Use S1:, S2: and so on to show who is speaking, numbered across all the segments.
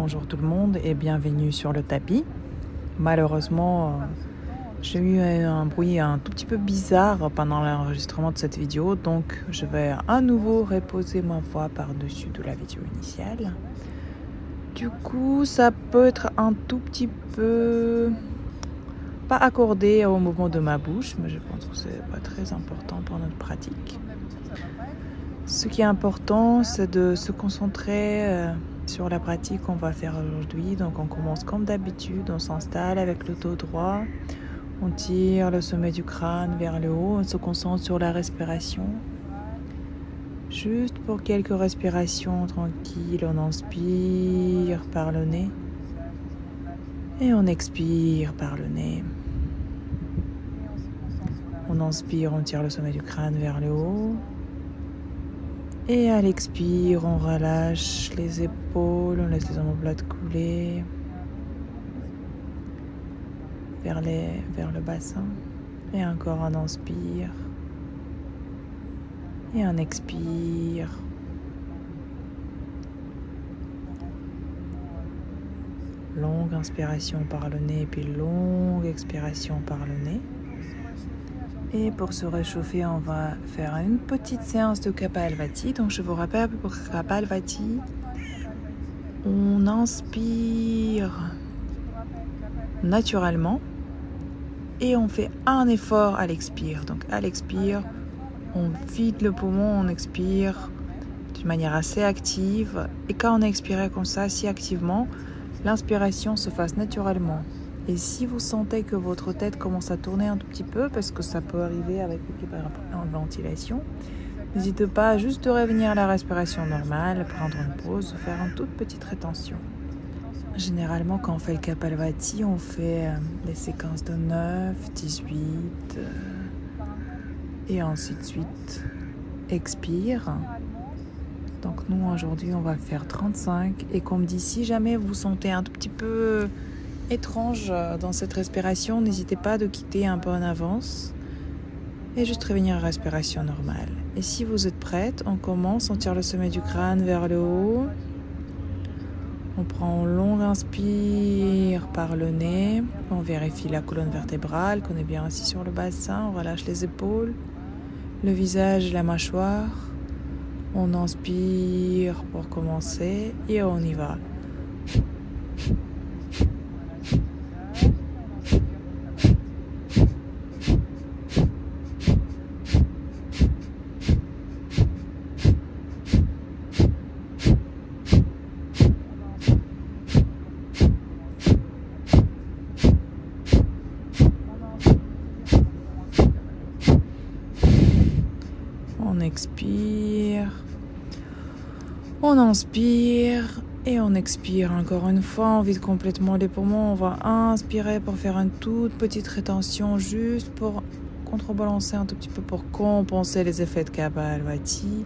S1: Bonjour tout le monde et bienvenue sur le tapis. Malheureusement, j'ai eu un bruit un tout petit peu bizarre pendant l'enregistrement de cette vidéo, donc je vais à nouveau reposer ma voix par-dessus de la vidéo initiale. Du coup, ça peut être un tout petit peu pas accordé au mouvement de ma bouche, mais je pense que c'est pas très important pour notre pratique. Ce qui est important, c'est de se concentrer sur la pratique qu'on va faire aujourd'hui. Donc on commence comme d'habitude, on s'installe avec le dos droit, on tire le sommet du crâne vers le haut, on se concentre sur la respiration. Juste pour quelques respirations tranquilles, on inspire par le nez et on expire par le nez. On inspire, on tire le sommet du crâne vers le haut. Et à l'expire, on relâche les épaules, on laisse les omoplates couler vers le bassin. Et encore on inspire. Et on expire. Longue inspiration par le nez, puis longue expiration par le nez. Et pour se réchauffer, on va faire une petite séance de Kapalbhati. Donc je vous rappelle pour Kapalbhati, on inspire naturellement et on fait un effort à l'expire. Donc à l'expire, on vide le poumon, on expire d'une manière assez active. Et quand on expire comme ça, si activement, l'inspiration se fasse naturellement. Et si vous sentez que votre tête commence à tourner un tout petit peu, parce que ça peut arriver avec l'hyperventilation, n'hésitez pas juste de revenir à la respiration normale, prendre une pause, faire une toute petite rétention. Généralement, quand on fait le Kapalbhati, on fait les séquences de 9, 18 et ainsi de suite. Expire. Donc nous, aujourd'hui, on va faire 35. Et comme dit, si jamais vous sentez un tout petit peu étrange dans cette respiration, n'hésitez pas de quitter un peu en avance et juste revenir à la respiration normale. Et si vous êtes prête, on commence, on tire le sommet du crâne vers le haut, on prend une longue inspire par le nez, on vérifie la colonne vertébrale, qu'on est bien assis sur le bassin, on relâche les épaules, le visage, la mâchoire, on inspire pour commencer et on y va. On expire, on inspire et on expire encore une fois. On vide complètement les poumons. On va inspirer pour faire une toute petite rétention, juste pour contrebalancer un tout petit peu, pour compenser les effets de Kapalbhati.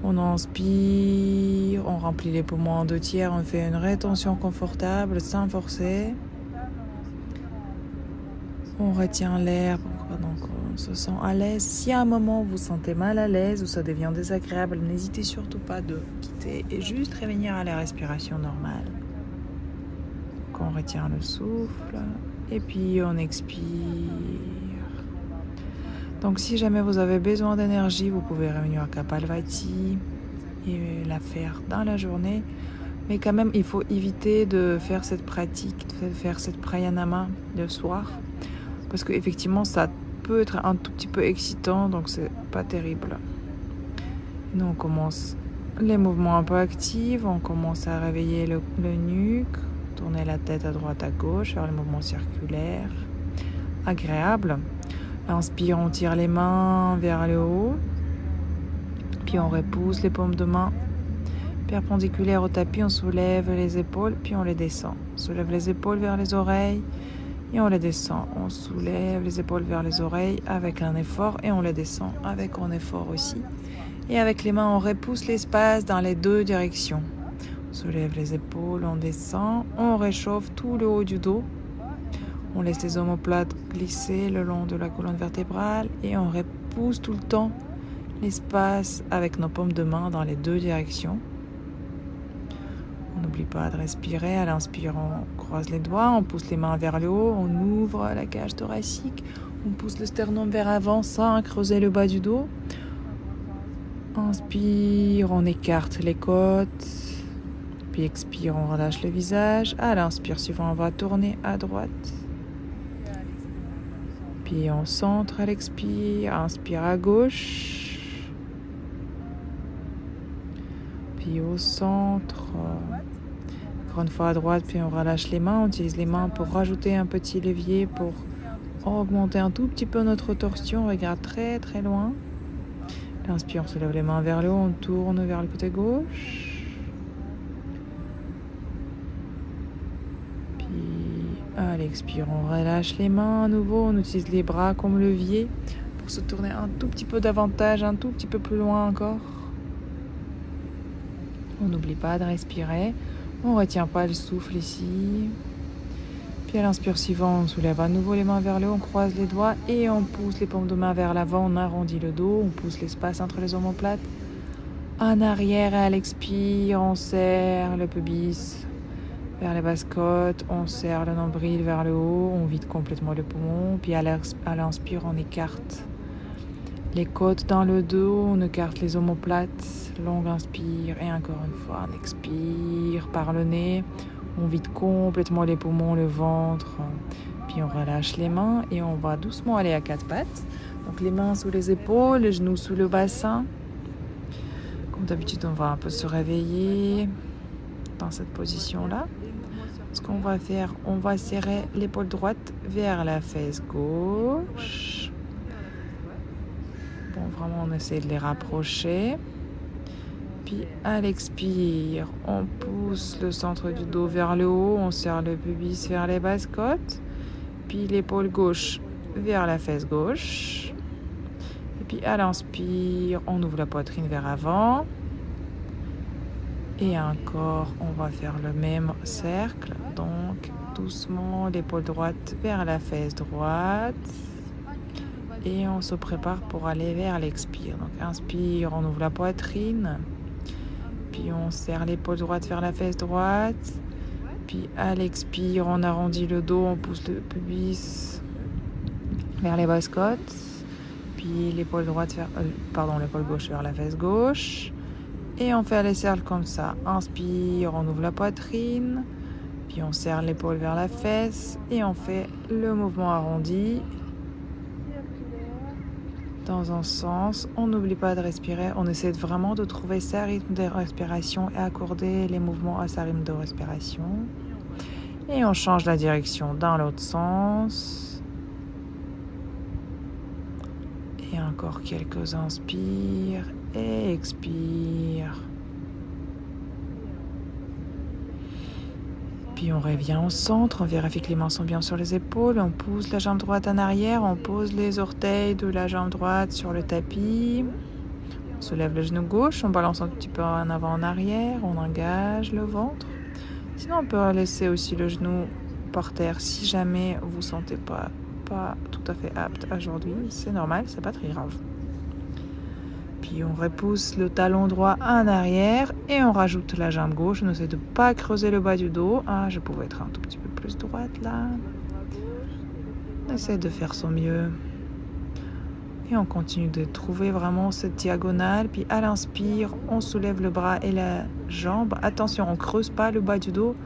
S1: On inspire, on remplit les poumons en 2/3, on fait une rétention confortable sans forcer. On retient l'air pendant qu'on se sent à l'aise. Si à un moment vous vous sentez mal à l'aise ou ça devient désagréable, n'hésitez surtout pas de quitter et juste revenir à la respiration normale. Donc on retient le souffle et puis on expire. Donc si jamais vous avez besoin d'énergie, vous pouvez revenir à Kapalbhati et la faire dans la journée. Mais quand même, il faut éviter de faire cette pratique, de faire cette pranayama le soir. Parce qu'effectivement, ça peut être un tout petit peu excitant, donc c'est pas terrible. Nous, on commence les mouvements un peu actifs, on commence à réveiller le nuque, tourner la tête à droite, à gauche, faire les mouvements circulaires, agréables. Inspire, on tire les mains vers le haut, puis on repousse les paumes de main perpendiculaires au tapis, on soulève les épaules, puis on les descend. On soulève les épaules vers les oreilles, et on les descend. On soulève les épaules vers les oreilles avec un effort et on les descend avec un effort aussi. Et avec les mains, on repousse l'espace dans les deux directions. On soulève les épaules, on descend, on réchauffe tout le haut du dos. On laisse les omoplates glisser le long de la colonne vertébrale et on repousse tout le temps l'espace avec nos paumes de main dans les deux directions. On n'oublie pas de respirer. À l'inspire, on croise les doigts, on pousse les mains vers le haut, on ouvre la cage thoracique, on pousse le sternum vers l'avant sans creuser le bas du dos. Inspire, on écarte les côtes. Puis expire, on relâche le visage. À l'inspire suivant, on va tourner à droite. Puis on centre à l'expire. Inspire à gauche. Puis au centre. Encore une fois à droite, puis on relâche les mains. On utilise les mains pour rajouter un petit levier pour augmenter un tout petit peu notre torsion. On regarde très très loin. L'inspire, on se lève les mains vers le haut. On tourne vers le côté gauche. À l'expire, on relâche les mains à nouveau, on utilise les bras comme levier pour se tourner un tout petit peu davantage, un tout petit peu plus loin encore. On n'oublie pas de respirer, on ne retient pas le souffle ici. Puis à l'inspire suivant, on soulève à nouveau les mains vers le haut, on croise les doigts et on pousse les paumes de main vers l'avant, on arrondit le dos, on pousse l'espace entre les omoplates. En arrière, et à l'expire, on serre le pubis vers les basses côtes, on serre le nombril vers le haut, on vide complètement le poumon, puis à l'inspire, on écarte les côtes dans le dos, on écarte les omoplates, longue inspire, et encore une fois, on expire par le nez, on vide complètement les poumons, le ventre, puis on relâche les mains et on va doucement aller à quatre pattes. Donc les mains sous les épaules, les genoux sous le bassin. Comme d'habitude, on va un peu se réveiller dans cette position-là. Ce qu'on va faire, on va serrer l'épaule droite vers la fesse gauche. Bon, vraiment, on essaie de les rapprocher. Puis, à l'expire, on pousse le centre du dos vers le haut. On serre le pubis vers les basses côtes. Puis, l'épaule gauche vers la fesse gauche. Et puis, à l'inspire, on ouvre la poitrine vers avant. Et encore, on va faire le même cercle. Donc, doucement, l'épaule droite vers la fesse droite. Et on se prépare pour aller vers l'expire. Donc, inspire, on ouvre la poitrine. Puis, on serre l'épaule droite vers la fesse droite. Puis, à l'expire, on arrondit le dos, on pousse le pubis vers les basses côtes. Puis, l'épaule gauche vers la fesse gauche. Et on fait les cercles comme ça. Inspire, on ouvre la poitrine. Puis on serre l'épaule vers la fesse. Et on fait le mouvement arrondi. Dans un sens. On n'oublie pas de respirer. On essaie vraiment de trouver sa rythme de respiration et accorder les mouvements à sa rythme de respiration. Et on change la direction dans l'autre sens. Et encore quelques inspires. Et expire. Puis on revient au centre, on vérifie que les mains sont bien sur les épaules, on pousse la jambe droite en arrière, on pose les orteils de la jambe droite sur le tapis, on soulève le genou gauche, on balance un petit peu en avant en arrière, on engage le ventre. Sinon on peut laisser aussi le genou par terre si jamais vous ne vous sentez pas tout à fait apte aujourd'hui, c'est normal, c'est pas très grave. Puis on repousse le talon droit en arrière et on rajoute la jambe gauche. On essaie de ne pas creuser le bas du dos. Ah, je pouvais être un tout petit peu plus droite là. On essaie de faire son mieux. Et on continue de trouver vraiment cette diagonale. Puis à l'inspire, on soulève le bras et la jambe. Attention, on ne creuse pas le bas du dos.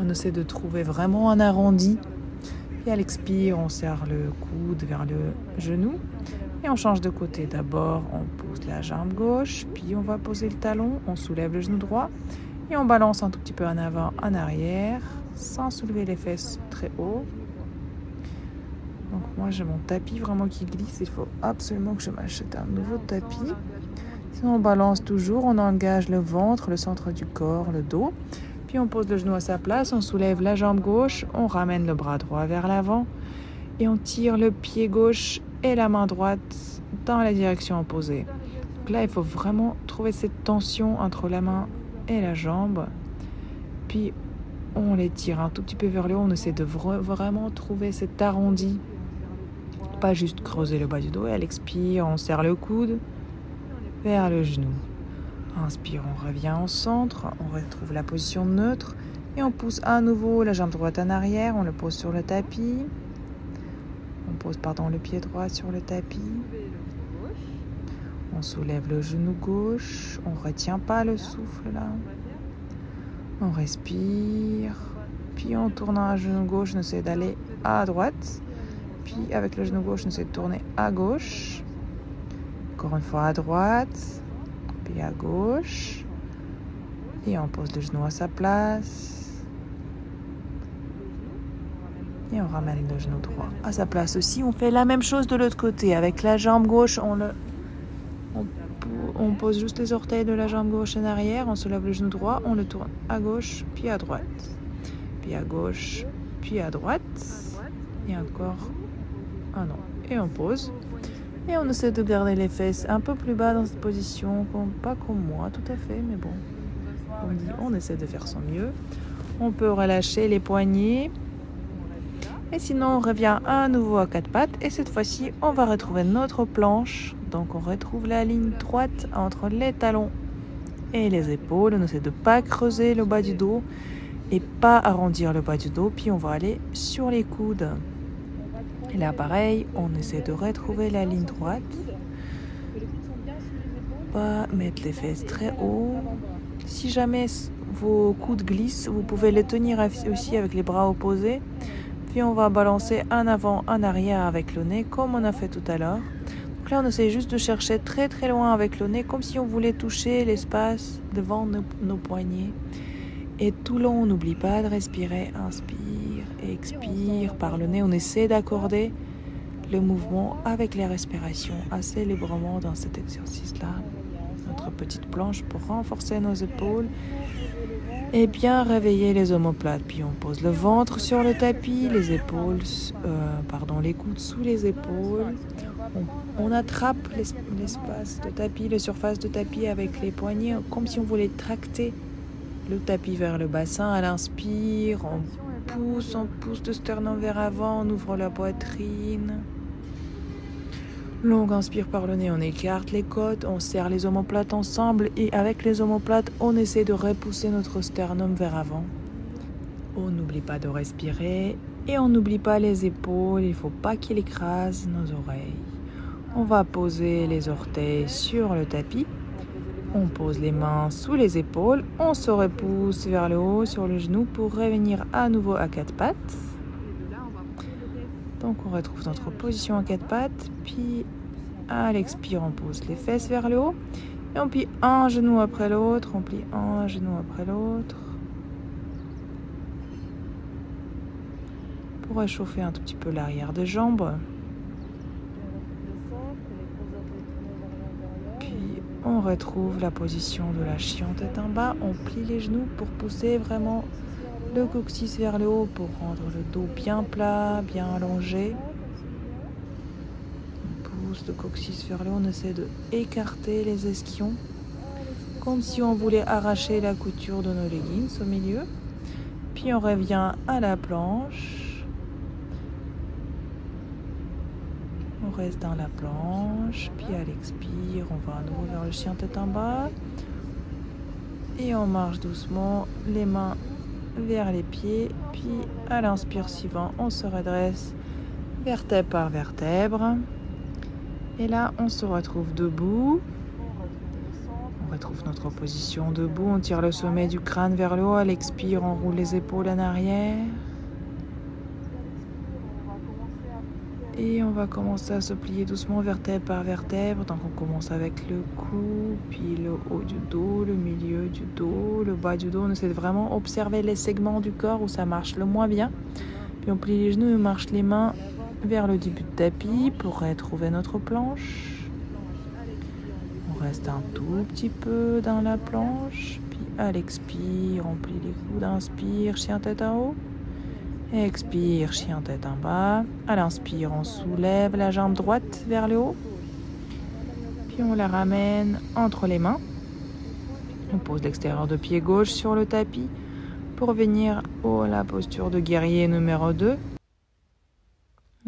S1: On essaie de trouver vraiment un arrondi. Puis à l'expire, on serre le coude vers le genou. Et on change de côté. D'abord, on pousse la jambe gauche, puis on va poser le talon, on soulève le genou droit et on balance un tout petit peu en avant, en arrière, sans soulever les fesses très haut. Donc moi, j'ai mon tapis vraiment qui glisse. Il faut absolument que je m'achète un nouveau tapis. Sinon, on balance toujours, on engage le ventre, le centre du corps, le dos. Puis on pose le genou à sa place, on soulève la jambe gauche, on ramène le bras droit vers l'avant et on tire le pied gauche et la main droite dans la direction opposée. Donc là, il faut vraiment trouver cette tension entre la main et la jambe. Puis, on les tire un tout petit peu vers le haut. On essaie de vraiment trouver cet arrondi. Pas juste creuser le bas du dos. Et à l'expire, on serre le coude vers le genou. Inspire, on revient au centre, on retrouve la position neutre et on pousse à nouveau la jambe droite en arrière, on le pose sur le tapis. On pose le pied droit sur le tapis. On soulève le genou gauche, on ne retient pas le souffle là. On respire, puis en tournant le genou gauche, on essaie d'aller à droite. Puis avec le genou gauche, on essaie de tourner à gauche. Encore une fois à droite, puis à gauche. Et on pose le genou à sa place. Et on ramène le genou droit à sa place aussi. On fait la même chose de l'autre côté. Avec la jambe gauche, on pose juste les orteils de la jambe gauche en arrière. On soulève le genou droit, on le tourne à gauche, puis à droite. Puis à gauche, puis à droite. Et encore un an. Et on pose. Et on essaie de garder les fesses un peu plus bas dans cette position. Pas comme moi, tout à fait, mais bon. On essaie de faire son mieux. On peut relâcher les poignets. Et sinon, on revient à nouveau à quatre pattes. Et cette fois-ci, on va retrouver notre planche. Donc, on retrouve la ligne droite entre les talons et les épaules. On essaie de ne pas creuser le bas du dos et pas arrondir le bas du dos. Puis, on va aller sur les coudes. Et là, pareil, on essaie de retrouver la ligne droite. Pas mettre les fesses très haut. Si jamais vos coudes glissent, vous pouvez les tenir aussi avec les bras opposés. Puis on va balancer en avant, en arrière avec le nez, comme on a fait tout à l'heure. Donc là, on essaie juste de chercher très très loin avec le nez, comme si on voulait toucher l'espace devant nos poignets. Et tout le long, on n'oublie pas de respirer. Inspire, expire par le nez. On essaie d'accorder le mouvement avec les respirations assez librement dans cet exercice-là. Notre petite planche pour renforcer nos épaules et bien réveiller les omoplates. Puis on pose le ventre sur le tapis, les coudes sous les épaules. On attrape l'espace de tapis, la surface de tapis avec les poignets, comme si on voulait tracter le tapis vers le bassin. À l'inspire, on pousse le sternum vers avant, on ouvre la poitrine. Longue inspire par le nez, on écarte les côtes, on serre les omoplates ensemble et avec les omoplates, on essaie de repousser notre sternum vers avant. On n'oublie pas de respirer et on n'oublie pas les épaules, il ne faut pas qu'il écrase nos oreilles. On va poser les orteils sur le tapis, on pose les mains sous les épaules, on se repousse vers le haut sur le genou pour revenir à nouveau à quatre pattes. Donc on retrouve notre position à quatre pattes, puis à l'expire on pose les fesses vers le haut et on plie un genou après l'autre, on plie un genou après l'autre pour réchauffer un tout petit peu l'arrière des jambes. Puis on retrouve la position de la chien tête en bas, on plie les genoux pour pousser vraiment le coccyx vers le haut pour rendre le dos bien plat, bien allongé. On pousse le coccyx vers le haut, on essaie de écarter les ischions, comme si on voulait arracher la couture de nos leggings au milieu. Puis on revient à la planche. On reste dans la planche, puis à l'expire, on va à nouveau vers le chien tête en bas. Et on marche doucement, les mains vers les pieds, puis à l'inspire suivant, on se redresse vertèbre par vertèbre. Et là, on se retrouve debout. On retrouve notre position debout. On tire le sommet du crâne vers le haut. À l'expire, on roule les épaules en arrière. Et on va commencer à se plier doucement vertèbre par vertèbre. Donc on commence avec le cou, puis le haut du dos, le milieu du dos, le bas du dos. On essaie de vraiment observer les segments du corps où ça marche le moins bien. Puis on plie les genoux et on marche les mains vers le début de tapis pour retrouver notre planche. On reste un tout petit peu dans la planche. Puis à l'expire, on plie les coudes. Inspire, chien tête en haut. Expire, chien tête en bas. À l'inspire, on soulève la jambe droite vers le haut. Puis on la ramène entre les mains. On pose l'extérieur de pied gauche sur le tapis pour venir à la posture de guerrier numéro 2.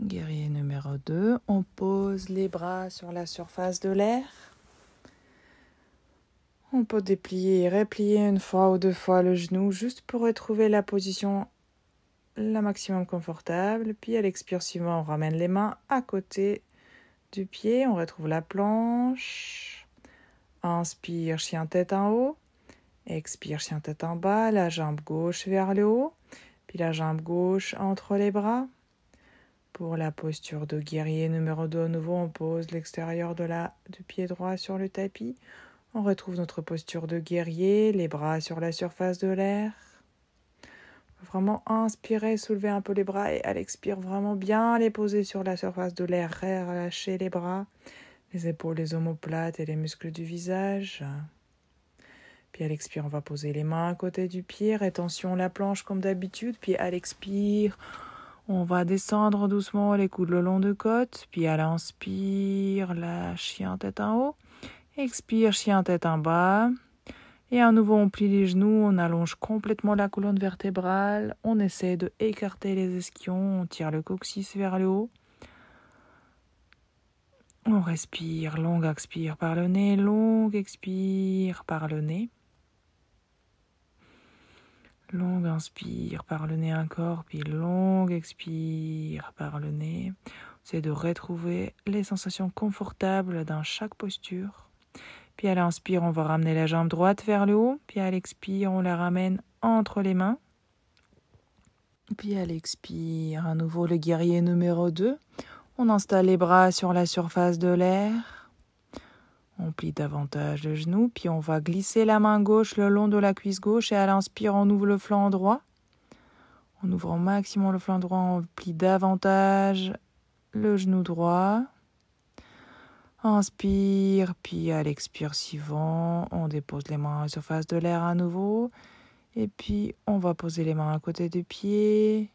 S1: Guerrier numéro 2, on pose les bras sur la surface de l'air. On peut déplier et replier une fois ou deux fois le genou juste pour retrouver la position la maximum confortable. Puis à l'expire suivant, on ramène les mains à côté du pied. On retrouve la planche. Inspire, chien tête en haut. Expire, chien tête en bas. La jambe gauche vers le haut. Puis la jambe gauche entre les bras. Pour la posture de guerrier numéro 2, à nouveau, on pose l'extérieur du pied droit sur le tapis. On retrouve notre posture de guerrier, les bras sur la surface de l'air. Vraiment inspirer, soulever un peu les bras et à l'expire, vraiment bien les poser sur la surface de l'air. Relâcher les bras, les épaules, les omoplates et les muscles du visage. Puis à l'expire, on va poser les mains à côté du pied. Rétention la planche comme d'habitude. Puis à l'expire, on va descendre doucement les coudes le long de côte. Puis à l'inspire, la chien tête en haut. Expire, chien tête en bas. Et à nouveau, on plie les genoux, on allonge complètement la colonne vertébrale. On essaie de écarter les ischions, on tire le coccyx vers le haut. On respire, long expire par le nez, long expire par le nez. Long inspire par le nez encore, puis long expire par le nez. C'est de retrouver les sensations confortables dans chaque posture. Puis à l'inspire, on va ramener la jambe droite vers le haut. Puis à l'expire, on la ramène entre les mains. Puis à l'expire, à nouveau le guerrier numéro 2. On installe les bras sur la surface de l'air. On plie davantage le genou. Puis on va glisser la main gauche le long de la cuisse gauche. Et à l'inspire, on ouvre le flanc droit. On ouvre au maximum le flanc droit. On plie davantage le genou droit. Inspire, puis à l'expire suivant, on dépose les mains à la surface de l'air à nouveau. Et puis, on va poser les mains à côté du pied.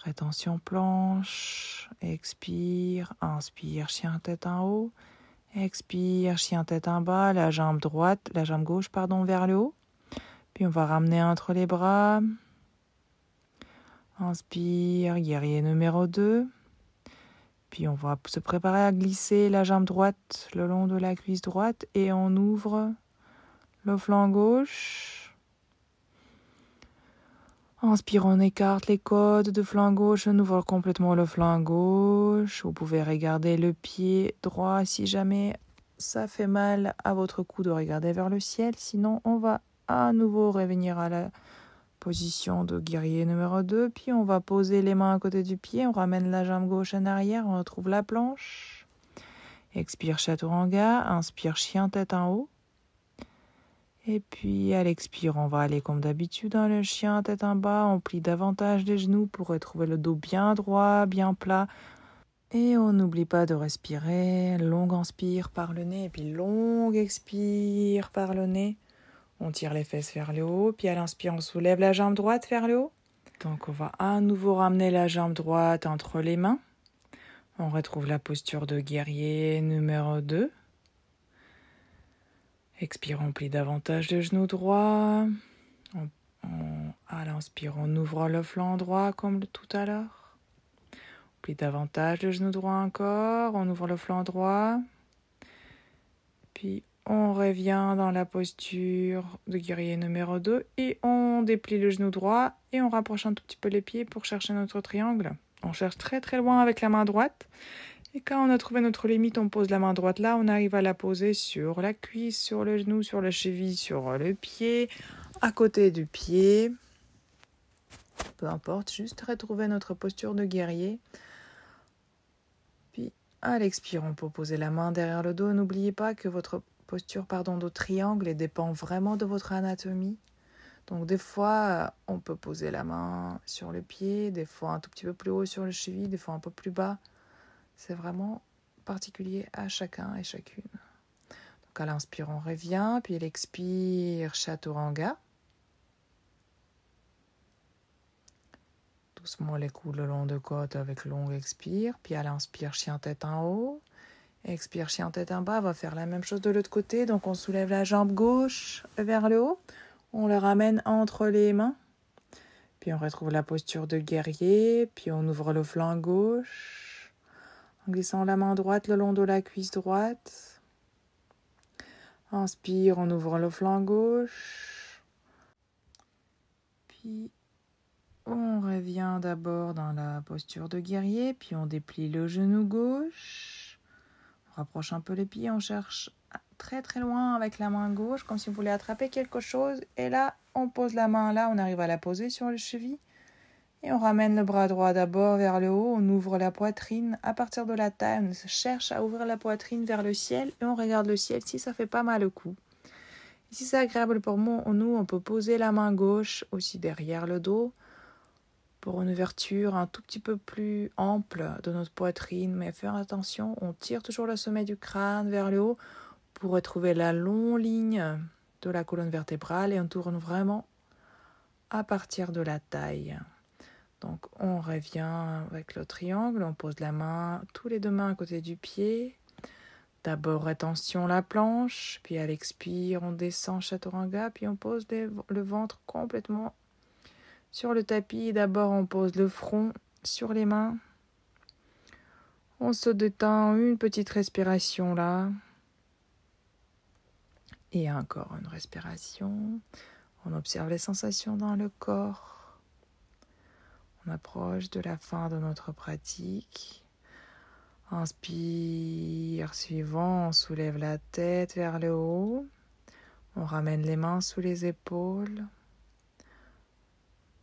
S1: Rétention planche. Expire, inspire, chien tête en haut. Expire, chien tête en bas. La jambe gauche, vers le haut. Puis, on va ramener entre les bras. Inspire, guerrier numéro 2. Puis on va se préparer à glisser la jambe droite le long de la cuisse droite et on ouvre le flanc gauche. Inspire, on écarte les côtes de flanc gauche, on ouvre complètement le flanc gauche. Vous pouvez regarder le pied droit si jamais ça fait mal à votre cou de regarder vers le ciel. Sinon, on va à nouveau revenir à la position de guerrier numéro 2, puis on va poser les mains à côté du pied, on ramène la jambe gauche en arrière, on retrouve la planche. Expire, chaturanga, inspire, chien tête en haut. Et puis à l'expire, on va aller comme d'habitude dans le chien tête en bas, on plie davantage les genoux pour retrouver le dos bien droit, bien plat. Et on n'oublie pas de respirer, long inspire par le nez, et puis long expire par le nez. On tire les fesses vers le haut, puis à l'inspire, on soulève la jambe droite vers le haut. Donc on va à nouveau ramener la jambe droite entre les mains. On retrouve la posture de guerrier numéro 2. Expire, on plie davantage le genou droit. À l'inspire, on ouvre le flanc droit comme tout à l'heure. On plie davantage le genou droit encore. On ouvre le flanc droit. Puis on revient dans la posture de guerrier numéro 2 et on déplie le genou droit et on rapproche un tout petit peu les pieds pour chercher notre triangle. On cherche très très loin avec la main droite et quand on a trouvé notre limite, on pose la main droite là, on arrive à la poser sur la cuisse, sur le genou, sur la cheville, sur le pied, à côté du pied. Peu importe, juste retrouver notre posture de guerrier. Puis à l'expire, on peut poser la main derrière le dos. N'oubliez pas que votre posture de triangle dépend vraiment de votre anatomie. Donc des fois, on peut poser la main sur le pied, des fois un tout petit peu plus haut sur le cheville, des fois un peu plus bas. C'est vraiment particulier à chacun et chacune. Donc à l'inspire, on revient, puis à l'expire, chaturanga. Doucement les coudes le long de côte avec long expire, puis à l'inspire, chien tête en haut. Expire, chien tête en bas, on va faire la même chose de l'autre côté. Donc on soulève la jambe gauche vers le haut. On la ramène entre les mains. Puis on retrouve la posture de guerrier. Puis on ouvre le flanc gauche. En glissant la main droite le long de la cuisse droite. Inspire, on ouvre le flanc gauche. Puis on revient d'abord dans la posture de guerrier, puis on déplie le genou gauche. On rapproche un peu les pieds, on cherche très très loin avec la main gauche, comme si vous voulez attraper quelque chose. Et là, on pose la main là, on arrive à la poser sur le cheville. Et on ramène le bras droit d'abord vers le haut, on ouvre la poitrine à partir de la taille, on cherche à ouvrir la poitrine vers le ciel et on regarde le ciel si ça fait pas mal au cou. Et si c'est agréable pour nous, on peut poser la main gauche aussi derrière le dos pour une ouverture un tout petit peu plus ample de notre poitrine. Mais faire attention, on tire toujours le sommet du crâne vers le haut pour retrouver la longue ligne de la colonne vertébrale et on tourne vraiment à partir de la taille. Donc on revient avec le triangle, on pose la main, tous les deux mains à côté du pied. D'abord rétention la planche, puis à l'expire on descend chaturanga, puis on pose le ventre complètement sur le tapis. D'abord on pose le front sur les mains. On se détend, une petite respiration là. Et encore une respiration. On observe les sensations dans le corps. On approche de la fin de notre pratique. Inspire, suivant, on soulève la tête vers le haut. On ramène les mains sous les épaules.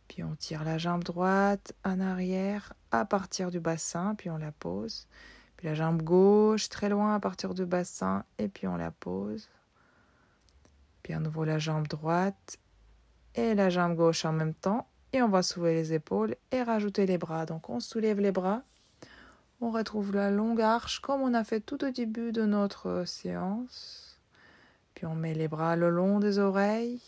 S1: Puis on tire la jambe droite en arrière à partir du bassin, puis on la pose. Puis la jambe gauche très loin à partir du bassin, et puis on la pose. Puis à nouveau la jambe droite et la jambe gauche en même temps. Et on va soulever les épaules et rajouter les bras. Donc on soulève les bras. On retrouve la longue arche comme on a fait tout au début de notre séance. Puis on met les bras le long des oreilles.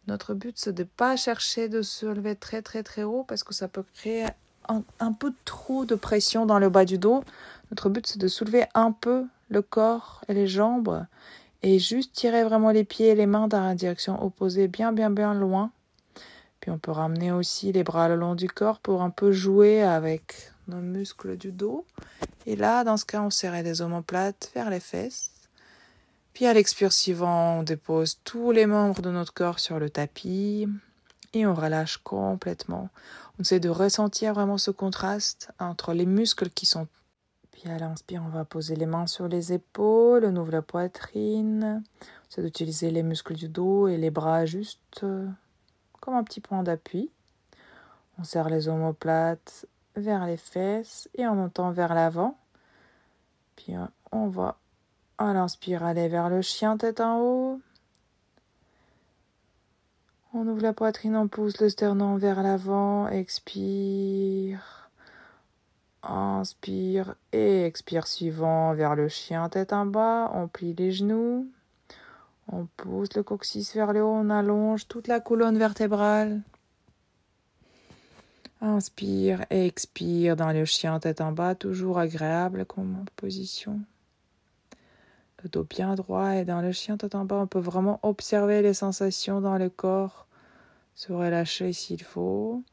S1: Notre but, c'est de ne pas chercher de se lever très très très haut parce que ça peut créer un peu trop de pression dans le bas du dos. Notre but, c'est de soulever un peu le corps et les jambes et juste tirer vraiment les pieds et les mains dans la direction opposée, bien bien bien loin. Puis on peut ramener aussi les bras le long du corps pour un peu jouer avec nos muscles du dos. Et là, dans ce cas, on serre les omoplates vers les fesses. Puis à l'expire suivant, on dépose tous les membres de notre corps sur le tapis et on relâche complètement. On essaie de ressentir vraiment ce contraste entre les muscles qui sont... Puis à l'inspire, on va poser les mains sur les épaules, on ouvre la poitrine. On essaie d'utiliser les muscles du dos et les bras juste comme un petit point d'appui. On serre les omoplates vers les fesses et en montant vers l'avant. Puis on va à l'inspire aller vers le chien tête en haut. On ouvre la poitrine, on pousse le sternum vers l'avant. Expire. Inspire et expire suivant vers le chien tête en bas. On plie les genoux. On pousse le coccyx vers le haut. On allonge toute la colonne vertébrale. Inspire et expire dans le chien tête en bas, toujours agréable comme position. Le dos bien droit et dans le chien tête en bas, on peut vraiment observer les sensations dans le corps, se relâcher s'il faut.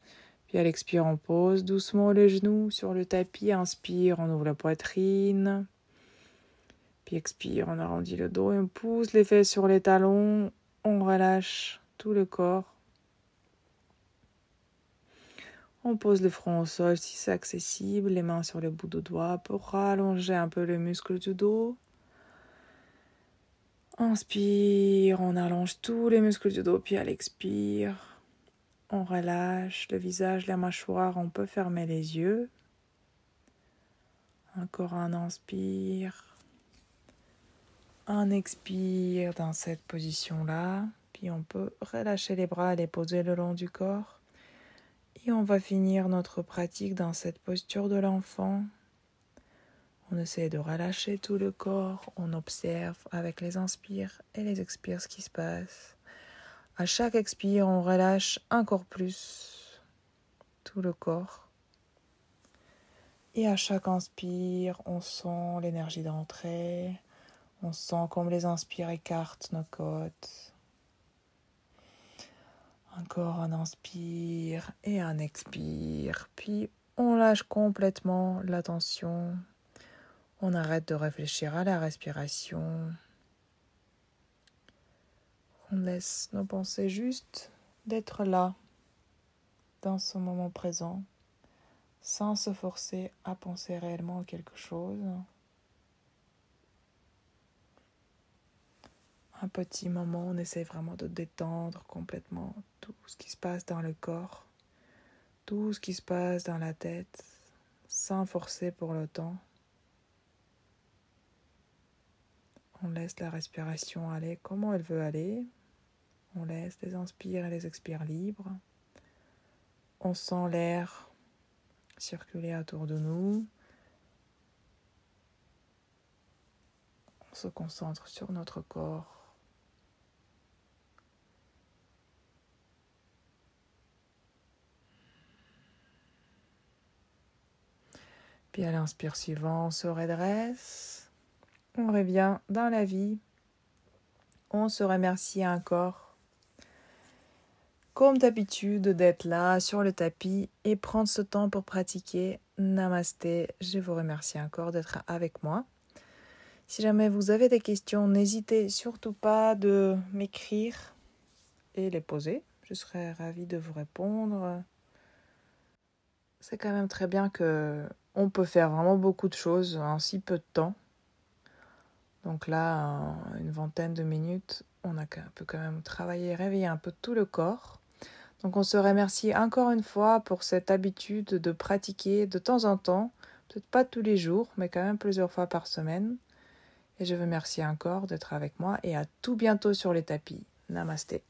S1: Puis à l'expire, on pose doucement les genoux sur le tapis. Inspire, on ouvre la poitrine. Puis expire, on arrondit le dos et on pousse les fesses sur les talons. On relâche tout le corps. On pose le front au sol si c'est accessible, les mains sur le bout de doigts pour rallonger un peu le muscle du dos. Inspire, on allonge tous les muscles du dos, puis à l'expire, on relâche le visage, la mâchoire, on peut fermer les yeux. Encore un inspire, un expire dans cette position-là, puis on peut relâcher les bras, les poser le long du corps. Et on va finir notre pratique dans cette posture de l'enfant. On essaie de relâcher tout le corps. On observe avec les inspires et les expires ce qui se passe. À chaque expire, on relâche encore plus tout le corps. Et à chaque inspire, on sent l'énergie d'entrée. On sent comme les inspires écartent nos côtes. Encore un inspire et un expire. Puis on lâche complètement la tension. On arrête de réfléchir à la respiration. On laisse nos pensées juste d'être là, dans ce moment présent, sans se forcer à penser réellement à quelque chose. Un petit moment, on essaie vraiment de détendre complètement tout ce qui se passe dans le corps, tout ce qui se passe dans la tête, sans forcer pour le temps. On laisse la respiration aller comme elle veut aller. On laisse les inspires et les expires libres. On sent l'air circuler autour de nous. On se concentre sur notre corps. Puis à l'inspire suivant, on se redresse. On revient dans la vie. On se remercie encore comme d'habitude d'être là sur le tapis et prendre ce temps pour pratiquer. Namasté, je vous remercie encore d'être avec moi. Si jamais vous avez des questions, n'hésitez surtout pas de m'écrire et les poser. Je serai ravie de vous répondre. C'est quand même très bien qu'on peut faire vraiment beaucoup de choses en si peu de temps. Donc là, en une vingtaine de minutes, on peut quand même travailler, réveiller un peu tout le corps. Donc on se remercie encore une fois pour cette habitude de pratiquer de temps en temps, peut-être pas tous les jours, mais quand même plusieurs fois par semaine. Et je vous remercie encore d'être avec moi et à tout bientôt sur les tapis. Namasté.